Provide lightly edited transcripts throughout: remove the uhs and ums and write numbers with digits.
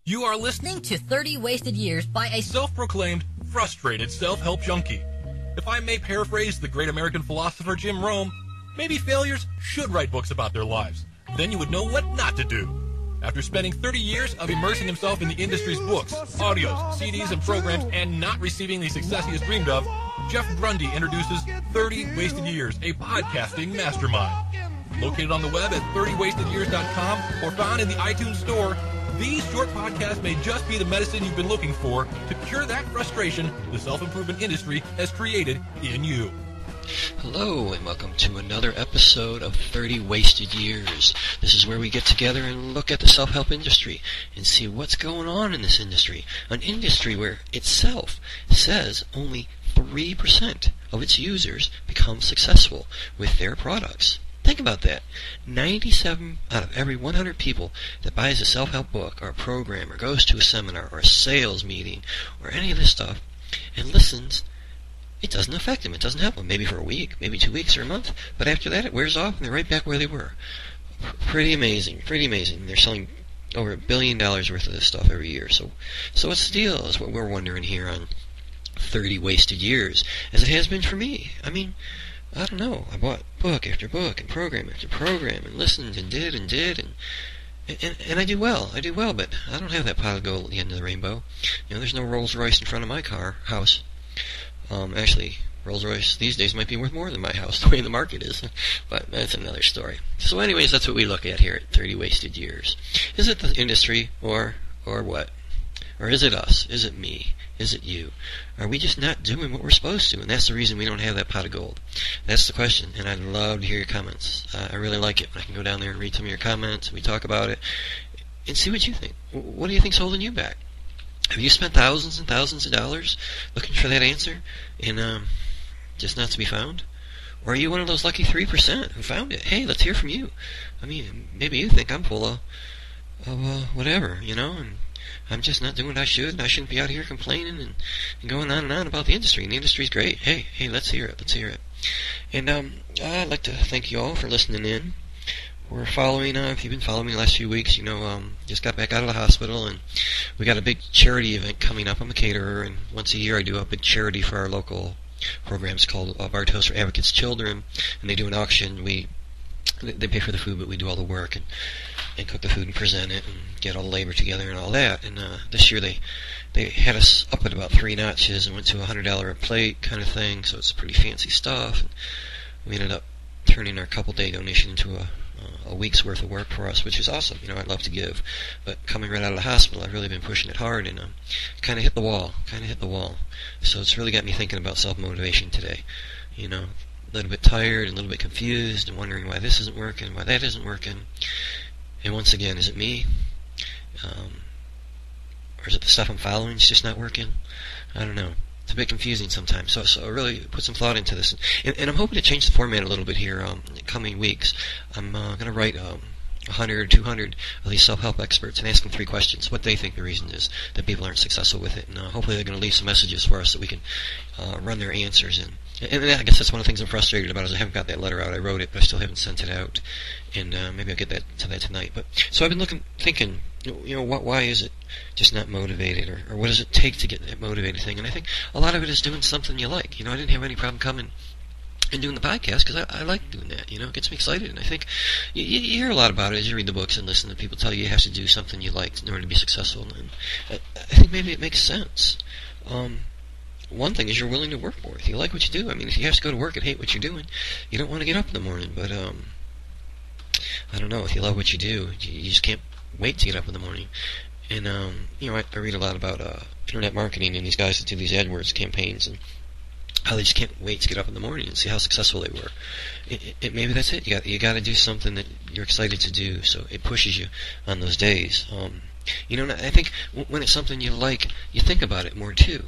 You are listening to 30 Wasted Years by a self-proclaimed, frustrated self-help junkie. If I may paraphrase the great American philosopher Jim Rome, maybe failures should write books about their lives. Then you would know what not to do. After spending 30 years of immersing himself in the industry's books, audios, CDs, and programs and not receiving the success he has dreamed of, Jeff Grundy introduces 30 Wasted Years, a podcasting mastermind. Located on the web at 30wastedyears.com or found in the iTunes Store, these short podcasts may just be the medicine you've been looking for to cure that frustration the self-improvement industry has created in you. Hello, and welcome to another episode of 30 Wasted Years. This is where we get together and look at the self-help industry and see what's going on in this industry. An industry where itself says only 3% of its users become successful with their products. Think about that. 97 out of every 100 people that buys a self-help book or a program or goes to a seminar or a sales meeting or any of this stuff and listens, it doesn't affect them. It doesn't help them. Maybe for a week, maybe 2 weeks or a month, but after that it wears off and they're right back where they were. Pretty amazing. Pretty amazing. They're selling over $1 billion worth of this stuff every year. So what's the deal is what we're wondering here on 30 Wasted Years, as it has been for me. I mean, I don't know. I bought book after book and program after program and listened and did and I do well. I do well, but I don't have that pot of gold at the end of the rainbow. You know, there's no Rolls Royce in front of my house. Actually, Rolls Royce these days might be worth more than my house, the way the market is. But that's another story. So anyways, that's what we look at here at 30 Wasted Years. Is it the industry or what? Or is it us? Is it me? Is it you? Are we just not doing what we're supposed to? And that's the reason we don't have that pot of gold. That's the question, and I'd love to hear your comments. I really like it when I can go down there and read some of your comments, and we talk about it, and see what you think. What do you think's holding you back? Have you spent thousands and thousands of dollars looking for that answer, and just not to be found? Or are you one of those lucky 3% who found it? Hey, let's hear from you. I mean, maybe you think I'm full of whatever, you know, and I'm just not doing what I should, and I shouldn't be out here complaining and going on and on about the industry. And the industry's great. Hey, let's hear it. Let's hear it. And I'd like to thank you all for listening in. We're following, if you've been following me the last few weeks, you know, just got back out of the hospital, and we got a big charity event coming up. I'm a caterer, and once a year I do a big charity for our local programs called Bartos for Advocates Children, and they do an auction. They pay for the food, but we do all the work and cook the food and present it and get all the labor together and all that. And this year they had us up at about 3 notches and went to $100 a plate kind of thing, so it's pretty fancy stuff. And we ended up turning our couple-day donation into a week's worth of work for us, which is awesome. You know, I'd love to give, but coming right out of the hospital, I've really been pushing it hard, and kind of hit the wall. So it's really got me thinking about self-motivation today. You know, a little bit tired and a little bit confused and wondering why this isn't working, why that isn't working. And once again, is it me? Or is it the stuff I'm following that's just not working? I don't know. It's a bit confusing sometimes. So I really put some thought into this. And I'm hoping to change the format a little bit here in the coming weeks. I'm going to write 100 or 200 of these self-help experts and ask them 3 questions, what they think the reason is that people aren't successful with it. And hopefully they're going to leave some messages for us that we can run their answers in. And I guess that's one of the things I'm frustrated about is I haven't got that letter out. I wrote it, but I still haven't sent it out. And maybe I'll get to that tonight. But so I've been thinking, you know, why is it just not motivated, or what does it take to get that motivated thing? And I think a lot of it is doing something you like. You know, I didn't have any problem coming and doing the podcast because I like doing that. You know, it gets me excited. And I think you hear a lot about it as you read the books and listen to people tell you have to do something you like in order to be successful. And I think maybe it makes sense. One thing is you're willing to work more. If you like what you do, I mean, if you have to go to work and hate what you're doing, you don't want to get up in the morning. But I don't know, if you love what you do, you just can't wait to get up in the morning. And you know, I read a lot about internet marketing and these guys that do these AdWords campaigns and how they just can't wait to get up in the morning and see how successful they were. Maybe that's it. You got to do something that you're excited to do, so it pushes you on those days. You know, I think when it's something you like, you think about it more too.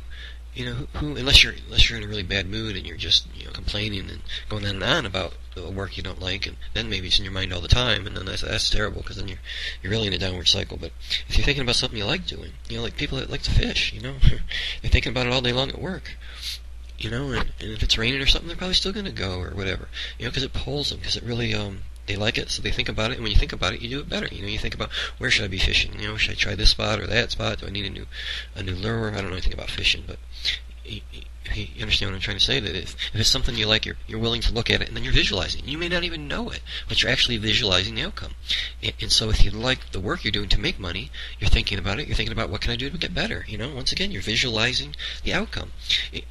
You know, unless you're in a really bad mood and you're just, you know, complaining and going on and on about the work you don't like, and then maybe it's in your mind all the time, and then that's terrible because then you're really in a downward cycle. But if you're thinking about something you like doing, you know, like people that like to fish, you know, they're thinking about it all day long at work. You know, and if it's raining or something, they're probably still going to go or whatever. You know, because it pulls them, because it really They like it, so they think about it, and when you think about it, you do it better. You think about, where should I be fishing? Should I try this spot or that spot? Do I need a new lure? I don't know anything about fishing, but you understand what I'm trying to say, that if it's something you like, you're willing to look at it, and then you're visualizing. You may not even know it, but you're actually visualizing the outcome. And so if you like the work you're doing to make money, you're thinking about it, you're thinking about what can I do to get better. Once again, you're visualizing the outcome.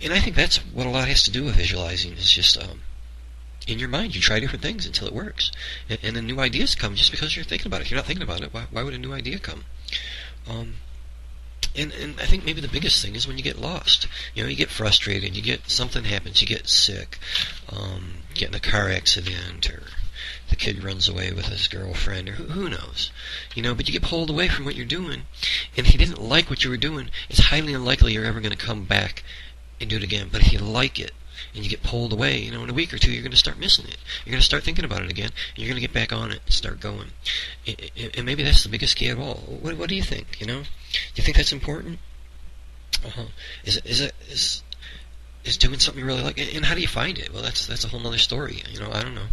And I think that's what a lot has to do with visualizing, is just in your mind, you try different things until it works. And then new ideas come just because you're thinking about it. If you're not thinking about it, why would a new idea come? And I think maybe the biggest thing is when you get lost. You get frustrated, something happens, you get sick, get in a car accident, or the kid runs away with his girlfriend, or who knows. But you get pulled away from what you're doing, and if you didn't like what you were doing, it's highly unlikely you're ever going to come back and do it again. But if you like it, and you get pulled away, in a week or two, you're going to start missing it. You're going to start thinking about it again, and you're going to get back on it and start going. And maybe that's the biggest key of all. What do you think? Do you think that's important? Is doing something you really like? And how do you find it? Well, that's a whole other story. I don't know.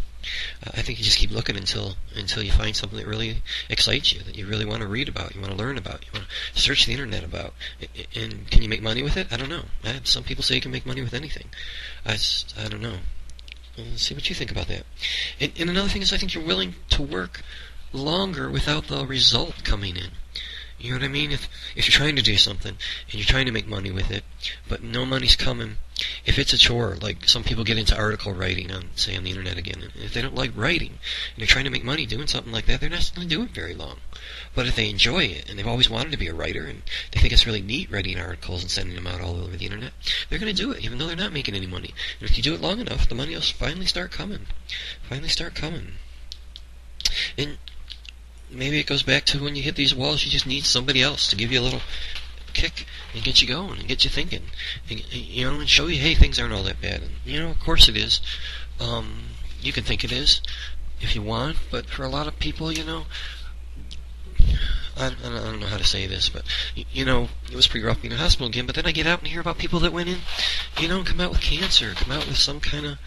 I think you just keep looking until you find something that really excites you, that you really want to read about, you want to learn about, you want to search the internet about. And can you make money with it? I don't know. Some people say you can make money with anything. I don't know. Let's see what you think about that. And another thing is, I think you're willing to work longer without the result coming in. You know what I mean? If you're trying to do something and you're trying to make money with it, but no money's coming, if it's a chore, like some people get into article writing on the internet again, and if they don't like writing and they're trying to make money doing something like that, they're not going to do it very long. But if they enjoy it and they've always wanted to be a writer and they think it's really neat writing articles and sending them out all over the internet, they're going to do it even though they're not making any money. And if you do it long enough, the money will finally start coming. And maybe it goes back to when you hit these walls, you just need somebody else to give you a little kick and get you going and get you thinking, and show you, hey, things aren't all that bad. And of course it is. You can think it is if you want, but for a lot of people, I don't know how to say this, but it was pretty rough being in the hospital again. But then I get out and hear about people that went in, and come out with cancer, come out with some kind of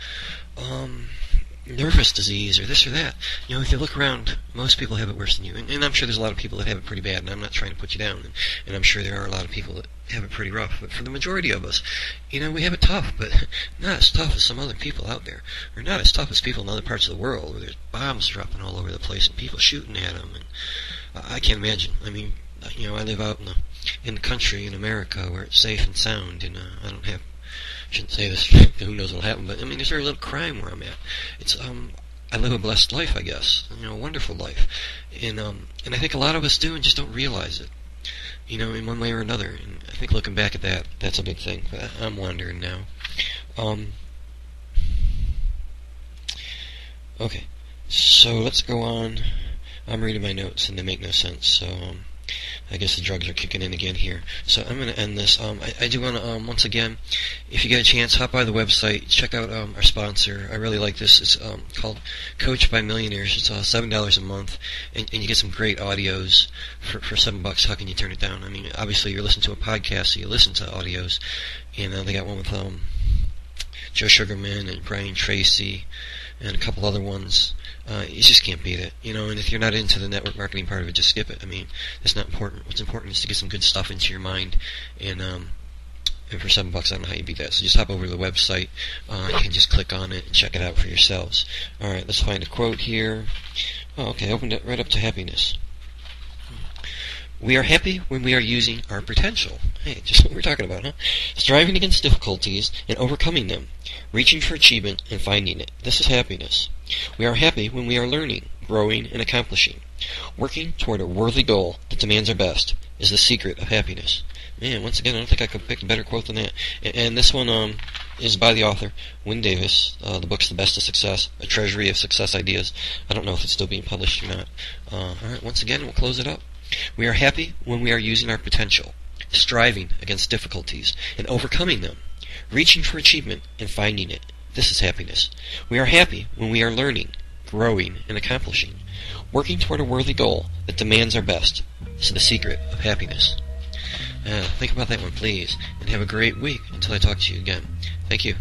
nervous disease or this or that. If you look around, most people have it worse than you. And I'm sure there's a lot of people that have it pretty bad, and I'm not trying to put you down. And I'm sure there are a lot of people that have it pretty rough. But for the majority of us, we have it tough, but not as tough as some other people out there. Or not as tough as people in other parts of the world where there's bombs dropping all over the place and people shooting at them. And I can't imagine. I mean, I live out in the country in America where it's safe and sound, and I shouldn't say this, who knows what'll happen, but there's very little crime where I'm at. It's I live a blessed life, I guess, a wonderful life, and I think a lot of us do and just don't realize it, in one way or another. And I think looking back at that, that's a big thing. But I'm wondering now. Okay, so let's go on. I'm reading my notes and they make no sense, so I guess the drugs are kicking in again here. So I'm going to end this. I do want to, once again, if you get a chance, hop by the website, check out our sponsor. I really like this. It's called Coach by Millionaires. It's $7 a month, and you get some great audios for $7. How can you turn it down? I mean, obviously you're listening to a podcast, so you listen to audios, and they got one with Joe Sugarman and Brian Tracy and a couple other ones. You just can't beat it, and if you're not into the network marketing part of it, just skip it. I mean, it's not important. What's important is to get some good stuff into your mind, and for $7, I don't know how you beat that. So just hop over to the website, you can just click on it and check it out for yourselves. Alright, let's find a quote here. Oh, okay, opened it right up to happiness. We are happy when we are using our potential. Hey, just what we're talking about, huh? Striving against difficulties and overcoming them. Reaching for achievement and finding it. This is happiness. We are happy when we are learning, growing, and accomplishing. Working toward a worthy goal that demands our best is the secret of happiness. Man, once again, I don't think I could pick a better quote than that. And this one is by the author, Wynne Davis. The book's The Best of Success, A Treasury of Success Ideas. I don't know if it's still being published or not. Alright, once again, we'll close it up. We are happy when we are using our potential, striving against difficulties and overcoming them, reaching for achievement and finding it. This is happiness. We are happy when we are learning, growing, and accomplishing, working toward a worthy goal that demands our best. This is the secret of happiness. Think about that one, please, and have a great week until I talk to you again. Thank you.